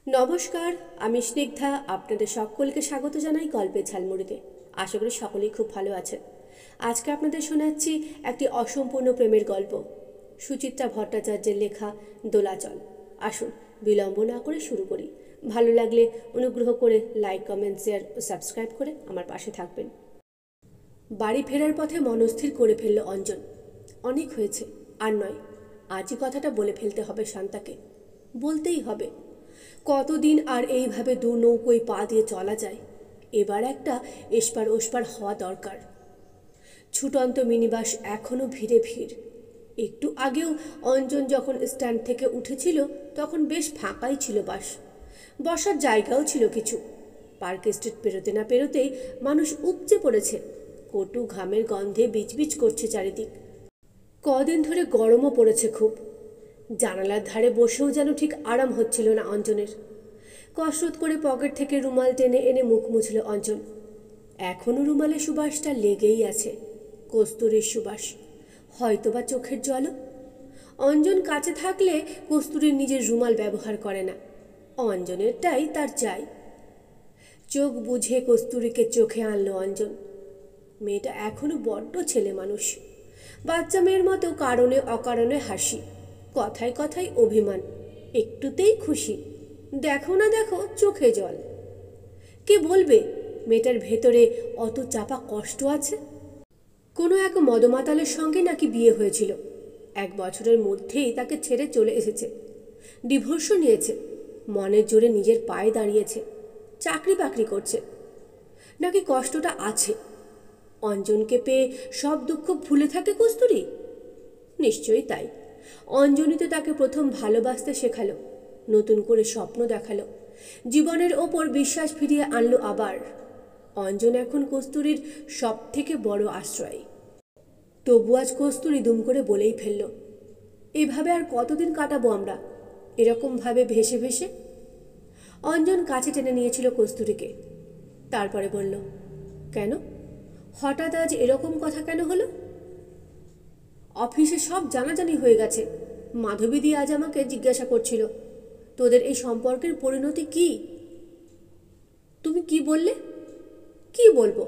নমস্কার, আমি স্নিগ্ধা। আপনাদের সকলকে স্বাগত জানাই গল্পের ঝালমুড়িতে। আশা করি সকলেই খুব ভালো আছেন। আজকে আপনাদের শোনাচ্ছি একটি অসম্পূর্ণ প্রেমের গল্প, সুচিত্রা ভট্টাচার্যের লেখা দোলাচল। আসুন বিলম্ব না করে শুরু করি। ভালো লাগলে অনুগ্রহ করে লাইক, কমেন্ট, শেয়ার ও সাবস্ক্রাইব করে আমার পাশে থাকবেন। বাড়ি ফেরার পথে মনস্থির করে ফেলল অঞ্জন, অনেক হয়েছে, আর নয়, আজই কথাটা বলে ফেলতে হবে শান্তাকে। বলতেই হবে। কতদিন আর এইভাবে দু নৌকোয় পা দিয়ে চলা যায়? এবার একটা এসপার ওসপার হওয়া দরকার। ছুটন্ত মিনিবাস এখনও ভিড়ে ভিড়। একটু আগেও অঞ্জন যখন স্ট্যান্ড থেকে উঠেছিল তখন বেশ ফাঁকাই ছিল বাস, বসার জায়গাও ছিল কিছু। পার্ক স্ট্রিট পেরোতে না পেরোতেই মানুষ উপচে পড়েছে। কটু ঘামের গন্ধে বিচবিচ করছে চারিদিক। কদিন ধরে গরমও পড়েছে খুব। জানালার ধারে বসেও যেন ঠিক আরাম হচ্ছিল না অঞ্জনের। কসরত করে পকেট থেকে রুমাল টেনে এনে মুখ মুছল অঞ্জন। এখনও রুমালে সুবাসটা লেগেই আছে, কস্তুরীর সুবাস, হয়তোবা চোখের জলও। অঞ্জন কাছে থাকলে কস্তুরীর নিজের রুমাল ব্যবহার করে না, অঞ্জনেরটাই তার চাই। চোখ বুঝে কস্তুরীকে চোখে আনলো অঞ্জন। মেয়েটা এখনো বড্ড ছেলে মানুষ। বাচ্চা মেয়ের মতো কারণে অকারণে হাসি, কথায় কথায় অভিমান, একটুতেই খুশি। দেখো না দেখো চোখে জল। কে বলবে মেয়েটার ভেতরে অত চাপা কষ্ট আছে? কোনো এক মদমাতালের সঙ্গে নাকি বিয়ে হয়েছিল, 1 বছরের মধ্যেই তাকে ছেড়ে চলে এসেছে। ডিভোর্সও নিয়েছে, মনের জোরে নিজের পায়ে দাঁড়িয়েছে, চাকরি বাকরি করছে। নাকি কষ্টটা আছে? অঞ্জনকে পেয়ে সব দুঃখ ভুলে থাকে কস্তুরী? নিশ্চয়ই তাই। অঞ্জনী তো তাকে প্রথম ভালোবাসতে শেখালো, নতুন করে স্বপ্ন দেখালো, জীবনের ওপর বিশ্বাস ফিরিয়ে আনলো আবার। অঞ্জন এখন কস্তুরীর সব থেকে বড় আশ্রয়। তবু আজ কস্তুরী দুম করে বলেই ফেলল, এইভাবে আর কতদিন কাটাবো আমরা, এরকমভাবে ভেসে ভেসে? অঞ্জন কাছে টেনে নিয়েছিল কস্তুরীকে, তারপরে বলল, কেন হঠাৎ আজ এরকম কথা কেন হলো? অফিসে সব জানাজানি হয়ে গেছে। মাধবীদি আজ আমাকে জিজ্ঞাসা করছিল, তোদের এই সম্পর্কের পরিণতি কি? তুমি কি বললে? কি বলবো,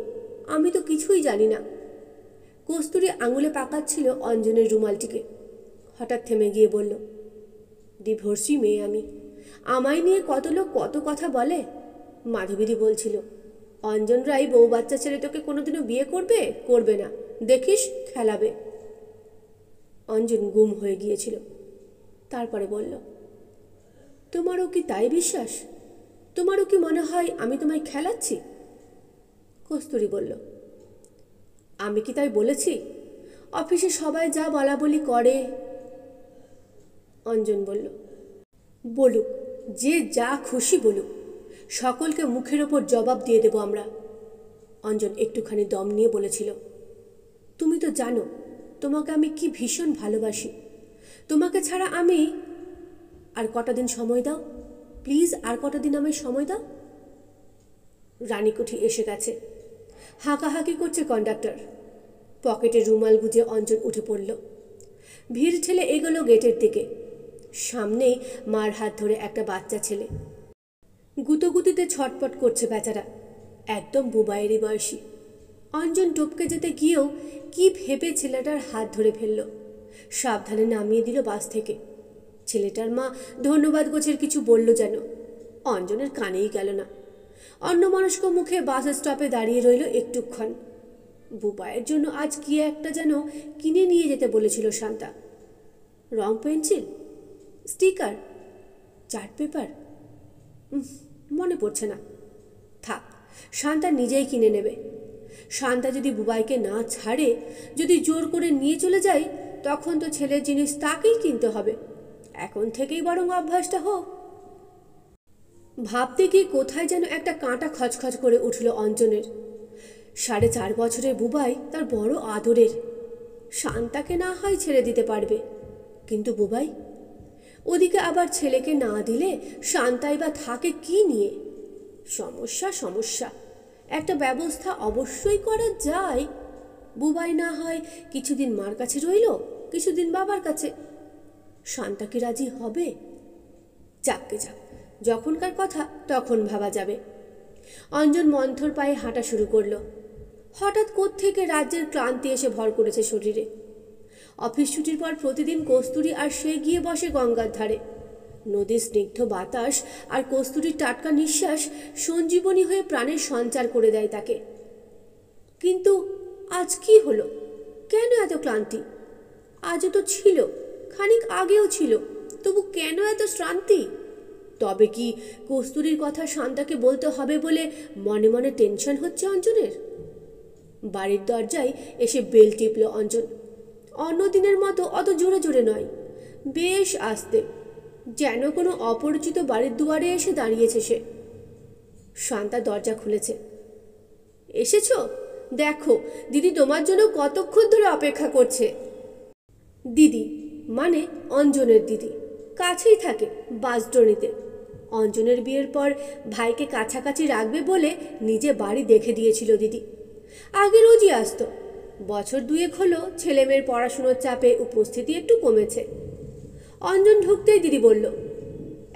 আমি তো কিছুই জানি না। কস্তুরী আঙুলে পাকাচ্ছিল অঞ্জনের রুমালটিকে, হঠাৎ থেমে গিয়ে বলল, ডিভোর্সি মেয়ে আমি, আমায় নিয়ে কত লোক কত কথা বলে। মাধবীদি বলছিল, অঞ্জন রায় বউ বাচ্চা ছেলে তোকে কোনোদিনও বিয়ে করবে? করবে না, দেখিস খেলাবে। অঞ্জন গুম হয়ে গিয়েছিল। তারপরে বলল, তোমারও কি তাই বিশ্বাস? তোমারও কি মনে হয় আমি তোমায় খেলাচ্ছি? কস্তুরী বলল, আমি কি তাই বলেছি? অফিসে সবাই যা বলা বলি করে। অঞ্জন বলল, বলুক, যে যা খুশি বলুক, সকলকে মুখের ওপর জবাব দিয়ে দেব আমরা। অঞ্জন একটুখানি দম নিয়ে বলেছিল, তুমি তো জানো তোমাকে আমি কি ভীষণ ভালোবাসি। তোমাকে ছাড়া আমি আর কটা দিন সময় দাও, প্লিজ, আর কটা দিন আমায় সময় দাও। রানীকুঠি এসে গেছে। হাঁকাহাঁকি করছে কন্ডাক্টর। পকেটে রুমাল গুজে অঞ্জন উঠে পড়ল। ভিড় ঠেলে এগোলো গেটের দিকে। সামনেই মার হাত ধরে একটা বাচ্চা ছেলে। গুতোগুতিতে ছটপট করছে বেচারা, একদম বুবাইয়েরই বয়সী। অঞ্জন টপকে যেতে গিয়েও কি ভেবে ছেলেটার হাত ধরে ফেলল, সাবধানে নামিয়ে দিল বাস থেকে। ছেলেটার মা ধন্যবাদ গোছের কিছু বলল যেন, অঞ্জনের কানেই গেল না। অন্যমনস্ক মুখে বাস স্টপে দাঁড়িয়ে রইল একটুক্ষণ। বুবাইয়ের জন্য আজ কি একটা যেন কিনে নিয়ে যেতে বলেছিল শান্তা। রং পেন্সিল, স্টিকার, চার্ট পেপার, মনে পড়ছে না। থাক, শান্তা নিজেই কিনে নেবে। শান্তা যদি বুবাইকে না ছাড়ে, যদি জোর করে নিয়ে চলে যায়, তখন তো ছেলের জিনিস তাকেই কিনতে হবে। এখন থেকেই বরং অভ্যাসটা হোক। ভাবতে গিয়ে কোথায় যেন একটা কাঁটা খচখচ করে উঠল অঞ্জনের। 4.5 বছরের বুবাই তার বড় আদরের। শান্তাকে না হয় ছেড়ে দিতে পারবে, কিন্তু বুবাই? ওদিকে আবার ছেলেকে না দিলে শান্তাই বা থাকে কি নিয়ে? সমস্যা সমস্যা। একটা ব্যবস্থা অবশ্যই করা যায়। বুবাই না হয় কিছুদিন মার কাছে রইল, কিছুদিন বাবার কাছে। শান্তা কি রাজি হবে? যাককে যাক, যখনকার কথা তখন ভাবা যাবে। অঞ্জন মন্থর পায়ে হাঁটা শুরু করলো। হঠাৎ কোত্থেকে রাজ্যের ক্লান্তি এসে ভর করেছে শরীরে। অফিস ছুটির পর প্রতিদিন কস্তুরী আর সে গিয়ে বসে গঙ্গার ধারে। নদীর স্নিগ্ধ বাতাস আর কস্তুরীর টাটকা নিঃশ্বাস সঞ্জীবনী হয়ে প্রাণের সঞ্চার করে দেয় তাকে। কিন্তু আজ কি হলো? কেন এত ক্লান্তি? আজও তো ছিল, খানিক আগেও ছিল, তবু কেন এত শ্রান্তি? তবে কি কস্তুরীর কথা শান্তাকে বলতে হবে বলে মনে মনে টেনশন হচ্ছে অঞ্জনের? বাড়ির দরজায় এসে বেল টিপল অঞ্জন। অন্যদিনের মতো অত জোরে জোরে নয়, বেশ আস্তে, যেন কোনো অপরিচিত বাড়ির দুয়ারে এসে দাঁড়িয়েছে সে। শান্তা দরজা খুলেছে। এসেছো? দেখো দিদি তোমার জন্য কতক্ষণ ধরে অপেক্ষা করছে। দিদি মানে অঞ্জনের দিদি, কাছেই থাকে বাসড্রনিতে। অঞ্জনের বিয়ের পর ভাইকে কাছাকাছি রাখবে বলে নিজে বাড়ি দেখে দিয়েছিল দিদি। আগে রোজই আসতো, বছর দুয়েক হলো ছেলেমেয়ের পড়াশুনোর চাপে উপস্থিতি একটু কমেছে। অঞ্জন ঢুকতেই দিদি বলল,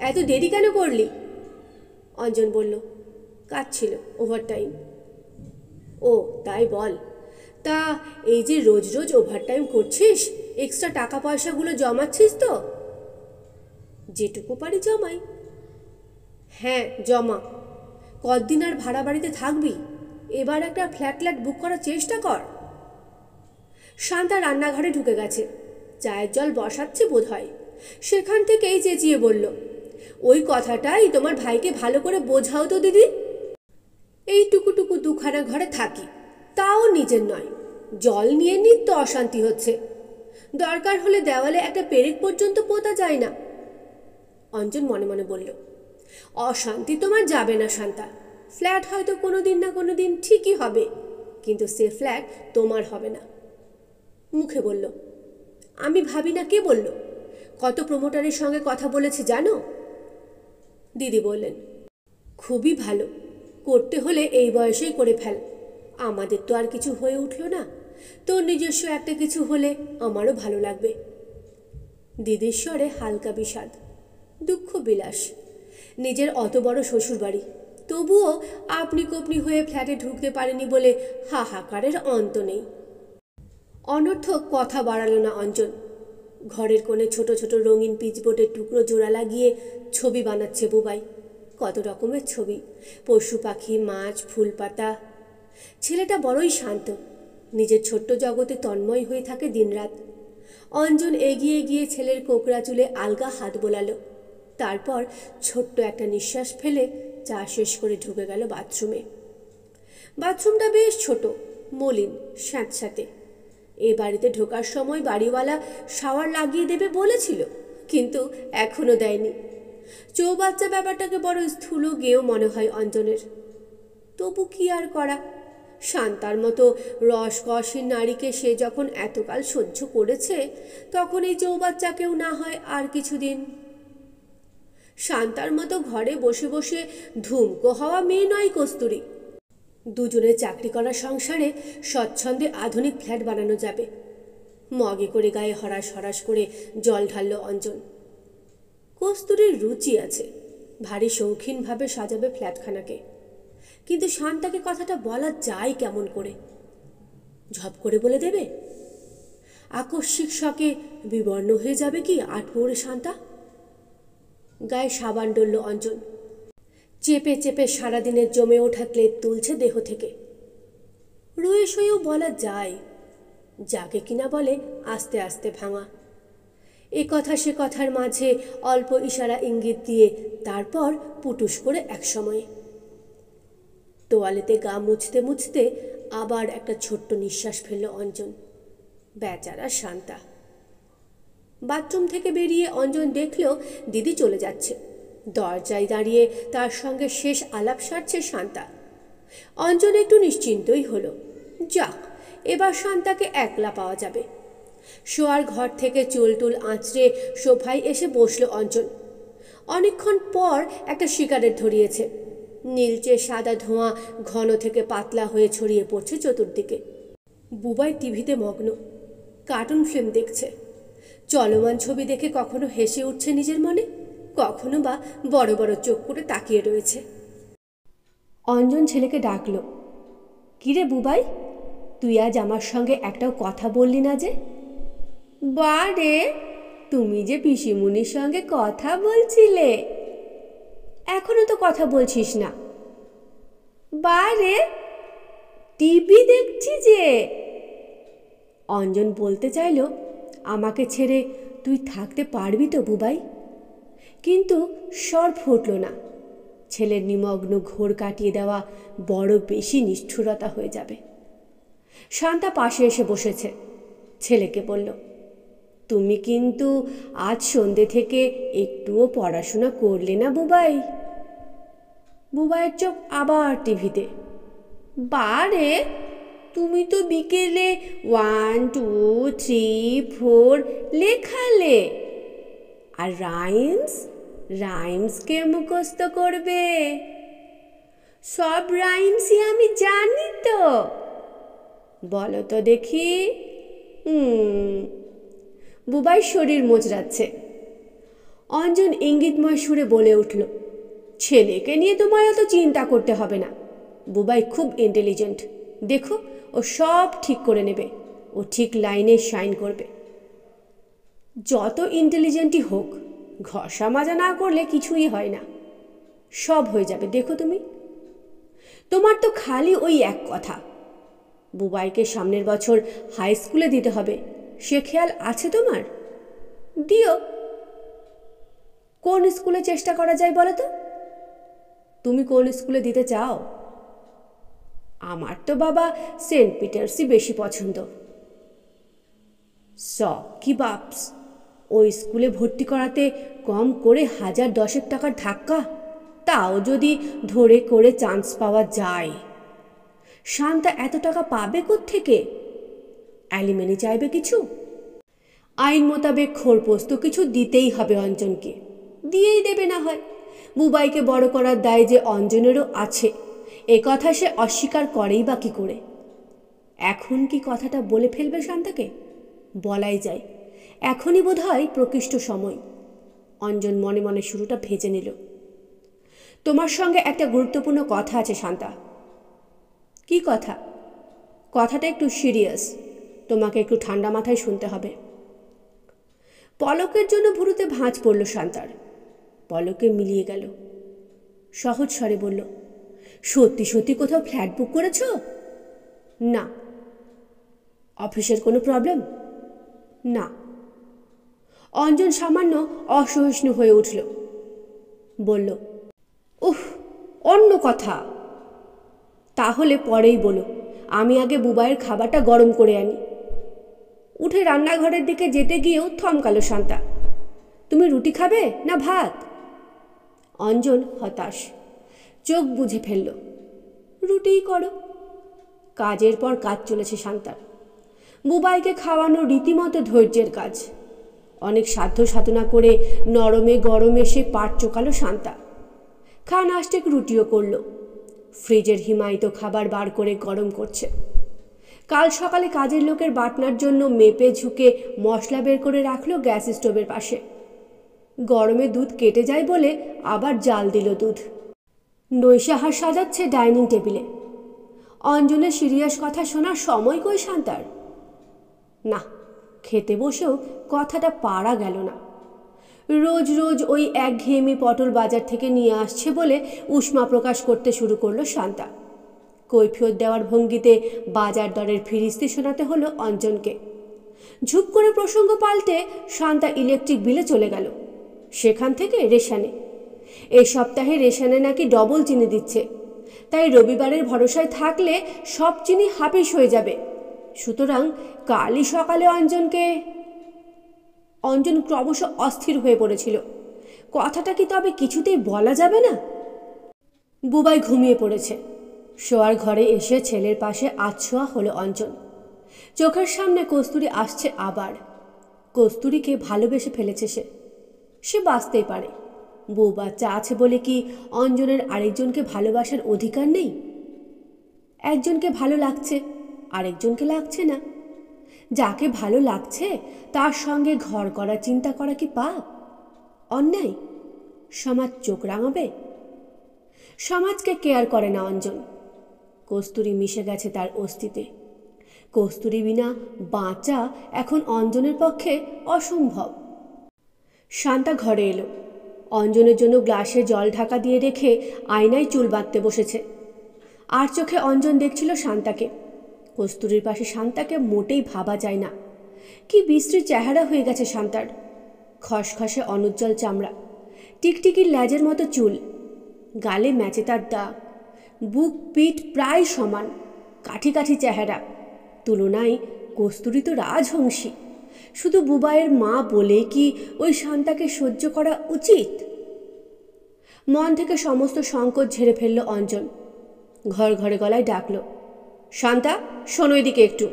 এত দেরি কেন করলি? অঞ্জন বলল, কাজ ছিল, ওভারটাইম। ও তাই বল। তা এই যে রোজ রোজ ওভারটাইম করছিস, এক্সট্রা টাকা পয়সাগুলো জমাচ্ছিস তো? যেটুকু পারি জমাই। হ্যাঁ জমা। কতদিন আর ভাড়া বাড়িতে থাকবি? এবার একটা ফ্ল্যাট বুক করার চেষ্টা কর। শান্তা রান্নাঘরে ঢুকে গেছে, চায়ের জল বসাচ্ছে বোধ হয়। সেখান থেকেই চেঁচিয়ে বলল, ওই কথাটাই তোমার ভাইকে ভালো করে বোঝাও তো দিদি। এই টুকু দুখানা ঘরে থাকি, তাও নিজের নয়, জল নিয়ে নিত্য অশান্তি হচ্ছে। দরকার হলে দেওয়ালে একটা পেরেক পর্যন্ত পোতা যায় না। অঞ্জন মনে মনে বলল, অশান্তি তোমার যাবে না শান্তা। ফ্ল্যাট হয়তো কোনো দিন না কোনো দিন ঠিকই হবে, কিন্তু সে ফ্ল্যাট তোমার হবে না। মুখে বলল, আমি ভাবি না। কে বলল? কত প্রমোটারের সঙ্গে কথা বলেছি জানো? দিদি বললেন, খুবই ভালো, করতে হলে এই বয়সেই করে ফেল। আমাদের তো আর কিছু হয়ে উঠল না, তোর নিজস্ব একটা কিছু হলে আমারও ভালো লাগবে। দিদির স্বরে হালকা বিষাদ, দুঃখ বিলাস। নিজের অত বড় শ্বশুরবাড়ি, তবুও আপনি কপনি হয়ে ফ্ল্যাটে ঢুকতে পারেনি বলে হাহাকারের অন্ত নেই। অনর্থক কথা বাড়ালো না অঞ্জন। ঘরের কোণে ছোট ছোট রঙিন পিচবোর্ডের টুকরো জোড়া লাগিয়ে ছবি বানাচ্ছে বুবাই। কত রকমের ছবি, পশু পাখি, মাছ, ফুলপাতা। ছেলেটা বড়ই শান্ত, নিজের ছোট্ট জগতে তন্ময় হয়ে থাকে দিনরাত। অঞ্জন এগিয়ে গিয়ে ছেলের কোকড়া চুলে আলগা হাত বোলালো। তারপর ছোট্ট একটা নিঃশ্বাস ফেলে চা শেষ করে ঢুকে গেল বাথরুমে। বাথরুমটা বেশ ছোট, মলিন, স্যাঁতস্যাঁতে। এ বাড়িতে ঢোকার সময় বাড়িওয়ালা শাওয়ার লাগিয়ে দেবে বলেছিল, কিন্তু এখনও দেয়নি। চৌবাচ্চা ব্যাপারটাকে বড় স্থূল গেয়েও মনে হয় অঞ্জনের। তবু কি আর করা, শান্তার মতো রসকসীন নারীকে সে যখন এতকাল সহ্য করেছে, তখন এই চৌবাচ্চাকেও না হয় আর কিছুদিন। শান্তার মতো ঘরে বসে বসে ধুমকো হওয়া মেয়ে নয় কস্তুরী। দুজনের চাকরি করা সংসারে স্বচ্ছন্দে আধুনিক ফ্ল্যাট বানানো যাবে। মগে করে গায়ে হরাস হরাস করে জল ঢালল অঞ্জন। কস্তুরীর রুচি আছে, ভারী শৌখিনভাবে সাজাবে ফ্ল্যাটখানাকে। কিন্তু শান্তাকে কথাটা বলা যায় কেমন করে? ঝপ করে বলে দেবে? আকস্মিক শকে বিবর্ণ হয়ে যাবে কি আটপৌরে শান্তা? গায়ে সাবান ডলল অঞ্জন। চেপে চেপে সারাদিনের জমে ওঠা ক্লেদ তুলছে দেহ থেকে। রুয়ে শুয়েও বলা যায়, যাকে কিনা বলে আস্তে আস্তে ভাঙা। এ কথা সে কথার মাঝে অল্প ইশারা ইঙ্গিত দিয়ে তারপর পুটুস করে এক সময়ে তোয়ালেতে গা মুছতে মুছতে আবার একটা ছোট্ট নিঃশ্বাস ফেলল অঞ্জন। বেচারা শান্তা। বাথরুম থেকে বেরিয়ে অঞ্জন দেখল দিদি চলে যাচ্ছে। দরজায় দাঁড়িয়ে তার সঙ্গে শেষ আলাপ সারছে শান্তা। অঞ্জন একটু নিশ্চিন্তই হলো, যাক এবার শান্তাকে একলা পাওয়া যাবে। শোয়ার ঘর থেকে চুলটুল আঁচড়ে সোফায় এসে বসল অঞ্জন। অনেকক্ষণ পর একটা সিগারেট ধরিয়েছে। নীলচে সাদা ধোঁয়া ঘন থেকে পাতলা হয়ে ছড়িয়ে পড়ছে চতুর্দিকে। বুবাই টিভিতে মগ্ন, কার্টুন ফিল্ম দেখছে। চলমান ছবি দেখে কখনো হেসে উঠছে নিজের মনে, কখনো বা বড় বড় চোখ করে তাকিয়ে রয়েছে। অঞ্জন ছেলেকে ডাকলো, কিরে বুবাই, তুই আজ আমার সঙ্গে একটাও কথা বললি না যে? বা রে, তুমি যে পিসিমুনির সঙ্গে কথা বলছিলে, এখনো তো কথা বলছিস না। বা রে, টিভি দেখছি যে। অঞ্জন বলতে চাইল, আমাকে ছেড়ে তুই থাকতে পারবি তো বুবাই? কিন্তু স্বর ফুটল না। ছেলের নিমগ্ন ঘোর কাটিয়ে দেওয়া বড় বেশি নিষ্ঠুরতা হয়ে যাবে। শান্তা পাশে এসে বসেছে, ছেলেকে বলল, তুমি কিন্তু আজ সন্ধ্যে থেকে একটুও পড়াশোনা করলে না বুবাই? বুবাইয়ের চোখ আবার টিভিতে। বারে, তুমি তো বিকেলে 1 2 3 4 লেখালে, আর রাইমস কে মুখস্থ করবে? সব রাইমসই আমি জানি তো, বলো তো দেখি। বুবাই শরীর মোচড়াচ্ছে। অঞ্জন ইঙ্গিতময় সুরে বলে উঠল, ছেলেকে নিয়ে তোমায় অত চিন্তা করতে হবে না। বুবাই খুব ইন্টেলিজেন্ট, দেখো ও সব ঠিক করে নেবে, ও ঠিক লাইনে শাইন করবে। যত ইন্টেলিজেন্টই হোক, ঘষা মাজা না করলে কিছুই হয় না, সব হয়ে যাবে, দেখো তুমি। তোমার তো খালি ওই এক কথা, বুবাইকে সামনের বছর হাই স্কুলে দিতে হবে, সে খেয়াল আছে তোমার? দিও। কোন স্কুলে চেষ্টা করা যায় বলো তো? তুমি কোন স্কুলে দিতে চাও? আমার তো বাবা সেন্ট পিটার্সই বেশি পছন্দ। কি বাপস, ওই স্কুলে ভর্তি করাতে কম করে 1010 টাকার ধাক্কা, তাও যদি ধরে করে চান্স পাওয়া যায়। শান্তা এত টাকা পাবে কোত্থেকে? অ্যালিমেনি চাইবে কিছু? আইন মোতাবেক খোরপোস্ত কিছু দিতেই হবে অঞ্জনকে, দিয়েই দেবে না হয়। বুবাইকে বড় করার দায় যে অঞ্জনেরও আছে, এ কথা সে অস্বীকার করেই বা কী করে? এখন কি কথাটা বলে ফেলবে শান্তাকে? বলাই যায়, এখনই বোধহয় প্রকৃষ্ট সময়। অঞ্জন মনে মনে শুরুটা ভেজে নিল। তোমার সঙ্গে একটা গুরুত্বপূর্ণ কথা আছে শান্তা। কি কথা? কথাটা একটু সিরিয়াস, তোমাকে একটু ঠান্ডা মাথায় শুনতে হবে। পলকের জন্য ভুরুতে ভাঁজ পড়ল শান্তার। পলকে মিলিয়ে গেল, সহজ স্বরে বলল, সত্যি সত্যি কোথাও ফ্ল্যাট বুক করেছ? না। অফিসের কোনো প্রবলেম? না। অঞ্জন সামান্য অসহিষ্ণু হয়ে উঠল, বলল, উফ, অন্য কথা। তাহলে পরেই বলো, আমি আগে বুবাইয়ের খাবারটা গরম করে আনি। উঠে রান্নাঘরের দিকে যেতে গিয়েও থমকালো শান্তা। তুমি রুটি খাবে না ভাত? অঞ্জন হতাশ, চোখ বুঝে ফেলল। রুটিই করো। কাজের পর কাজ চলেছে শান্তার। বুবাইকে খাওয়ানো রীতিমতো ধৈর্যের কাজ। অনেক সাধ্য সাধনা করে নরমে গরমে সে পাট চোকালো শান্তা। খান আষ্টেক রুটিও করল। ফ্রিজের হিমায়িত খাবার বার করে গরম করছে। কাল সকালে কাজের লোকের বাটনার জন্য মেপে ঝুঁকে মশলা বের করে রাখলো গ্যাস স্টোভের পাশে। গরমে দুধ কেটে যায় বলে আবার জাল দিল দুধ। নৈশাহার সাজাচ্ছে ডাইনিং টেবিলে। অঞ্জনের সিরিয়াস কথা শোনার সময় কই শান্তার? না, খেতে বসেও কথাটা পারা গেল না। রোজ রোজ ওই একঘেয়েমি পটল বাজার থেকে নিয়ে আসছে বলে উষ্মা প্রকাশ করতে শুরু করলো শান্তা। কৈফিয়ত দেওয়ার ভঙ্গিতে বাজার দরের ফিরিস্তি শোনাতে হলো অঞ্জনকে। ঝুপ করে প্রসঙ্গ পাল্টে শান্তা ইলেকট্রিক বিলে চলে গেল, সেখান থেকে রেশনে। এই সপ্তাহে রেশনে নাকি ডবল চিনি দিচ্ছে, তাই রবিবারের ভরসায় থাকলে সব চিনি হাফিস হয়ে যাবে। সুতরাং কালই সকালে অঞ্জন ক্রমশ অস্থির হয়ে পড়েছিল। কথাটা কি তবে কিছুতেই বলা যাবে না? বুবাই ঘুমিয়ে পড়েছে। শোয়ার ঘরে এসে ছেলের পাশে আছোয়া হলো অঞ্জন। চোখের সামনে কস্তুরী আসছে আবার। কস্তুরীকে ভালোবেসে ফেলেছে সে বাঁচতেই পারে। বউ বাচ্চা আছে বলে কি অঞ্জনের আরেকজনকে ভালোবাসার অধিকার নেই? একজনকে ভালো লাগছে, আরেকজনকে লাগছে না। যাকে ভালো লাগছে তার সঙ্গে ঘর করার চিন্তা করা কি পাপ, অন্যায়? সমাজ চোখ রাঙাবে? সমাজকে কেয়ার করে না অঞ্জন। কস্তুরী মিশে গেছে তার অস্তিত্বে। কস্তুরী বিনা বাঁচা এখন অঞ্জনের পক্ষে অসম্ভব। শান্তা ঘরে এলো। অঞ্জনের জন্য গ্লাসে জল ঢাকা দিয়ে রেখে আয়নায় চুল বাঁধতে বসেছে। আর চোখে অঞ্জন দেখছিল শান্তাকে। কস্তুরীর পাশে শান্তাকে মোটেই ভাবা যায় না। কি বিশ্রী চেহারা হয়ে গেছে শান্তার। খসখসে অনুজ্জ্বল চামড়া, টিকটিকির ল্যাজের মতো চুল, গালে ম্যাচেতার দাগ, বুক পিঠ প্রায় সমান, কাঠি কাঠি চেহারা। তুলনায় কস্তুরী তো রাজহংসী। শুধু বুবাইয়ের মা বলে কি ওই শান্তাকে সহ্য করা উচিত? মন থেকে সমস্ত সংকোচ ঝেড়ে ফেলল অঞ্জন। ঘর ঘরে গলায় ডাকল, শান্তা, শোনো এদিকে একটু।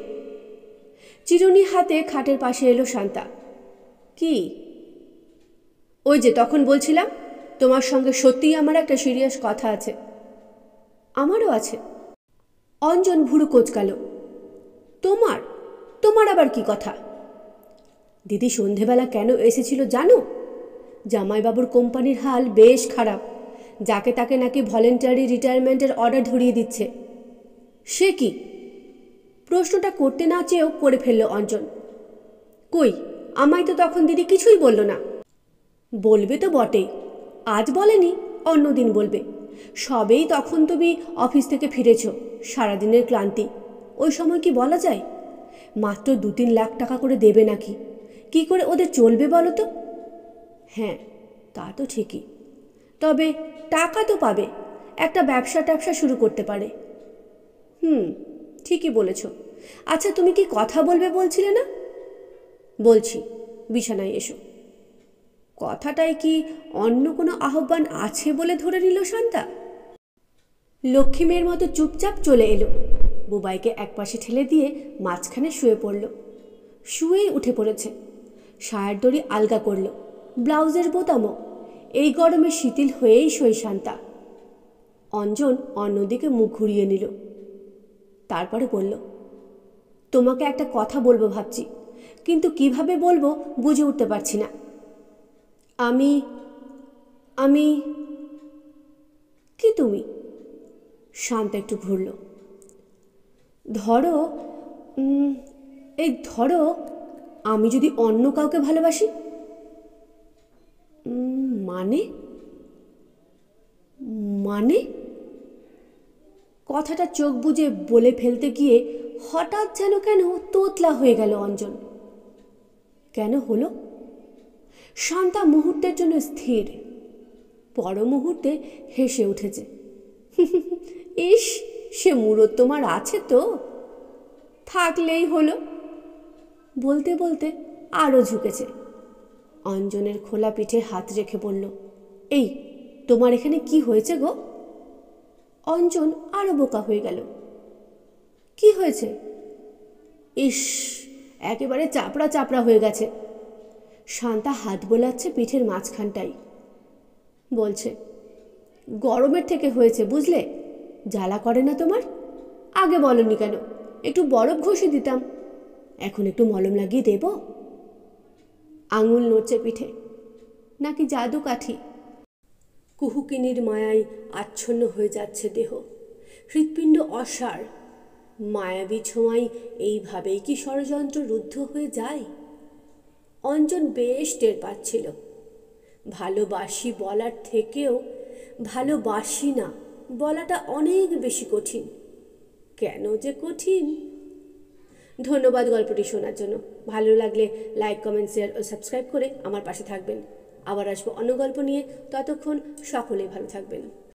চিরুনি হাতে খাটের পাশে এলো শান্তা। কি? ওই যে তখন বলছিলাম তোমার সঙ্গে সত্যিই আমার একটা সিরিয়াস কথা আছে। আমারও আছে। অঞ্জন ভুরু কোঁচকাল। তোমার তোমার আবার কি কথা? দিদি সন্ধেবেলা কেন এসেছিল জানো? জামাইবাবুর কোম্পানির হাল বেশ খারাপ। যাকে তাকে নাকি ভলেন্টারি রিটায়ারমেন্টের অর্ডার ধরিয়ে দিচ্ছে। সে কি? প্রশ্নটা করতে না চেয়েও করে ফেলল অঞ্জন। কই, আমায় তো তখন দিদি কিছুই বলল না। বলবে তো বটেই, আজ বলেনি, অন্যদিন বলবে। সবেই তখন তুমি অফিস থেকে ফিরেছ, সারাদিনের ক্লান্তি। ওই সময় কি বলা যায়? মাত্র 2-3 লাখ টাকা করে দেবে নাকি? কি করে ওদের চলবে বলো তো? হ্যাঁ, তা তো ঠিকই। তবে টাকা তো পাবে, একটা ব্যবসা শুরু করতে পারে। ঠিকই বলেছ। আচ্ছা, তুমি কি কথা বলবে বলছিলে না? বলছি, বিছানায় এসো। কথাটায় কি অন্য কোনো আহ্বান আছে বলে ধরে নিল শান্তা? লক্ষ্মী মেয়ের মতো চুপচাপ চলে এলো। বুবাইকে একপাশে ঠেলে দিয়ে মাঝখানে শুয়ে পড়ল। শুয়েই উঠে পড়েছে। শায়ের দড়ি আলগা করল, ব্লাউজের বোতামও। এই গরমে শিথিল হয়েই শোয় শান্তা। অঞ্জন অন্যদিকে মুখ ঘুরিয়ে নিল। তারপরে বলল, তোমাকে একটা কথা বলবো ভাবছি, কিন্তু কিভাবে বলবো বুঝে উঠতে পারছি না। আমি আমি কি তুমি? শান্তা একটু ঘুরল। ধরো আমি যদি অন্য কাউকে ভালোবাসি। মানে মানে কথাটা চোখ বুজে বলে ফেলতে গিয়ে হঠাৎ যেন কেন তোতলা হয়ে গেল অঞ্জন। কেন হলো? শান্তা মুহূর্তের জন্য স্থির, পর মুহূর্তে হেসে উঠেছে। ইস, সে মুরত তোমার আছে তো, থাকলেই হলো। বলতে বলতে আরও ঝুঁকেছে। অঞ্জনের খোলা পিঠে হাত রেখে বলল, এই তোমার এখানে কি হয়েছে গো? অঞ্জন আরও বোকা হয়ে গেল। কি হয়েছে? ইস, একেবারে চাপড়া চাপড়া হয়ে গেছে। শান্তা হাত বোলাচ্ছে পিঠের মাঝখানটাই। বলছে, গরমের থেকে হয়েছে বুঝলে। জ্বালা করে না তোমার? আগে বলনি কেন? একটু বরফ ঘষে দিতাম। এখন একটু মলম লাগিয়ে দেব? আঙুল নড়ছে পিঠে। নাকি জাদু কাঠি? কুহুকিনীর মায়ায় আচ্ছন্ন হয়ে যাচ্ছে দেহ। হৃৎপিণ্ড অসাড়। মায়াবী ছোঁয়ায় এইভাবেই কি ষড়যন্ত্র রুদ্ধ হয়ে যায়? অঞ্জন বেশ টের পাচ্ছিল। ভালোবাসি বলার থেকেও ভালোবাসি না বলাটা অনেক বেশি কঠিন। কেন যে কঠিন? ধন্যবাদ গল্পটি শোনার জন্য। ভালো লাগলে লাইক, কমেন্ট, শেয়ার ও সাবস্ক্রাইব করে আমার পাশে থাকবেন। আবার আসবো অন্য গল্প নিয়ে। ততক্ষণ সকলেই ভালো থাকবেন।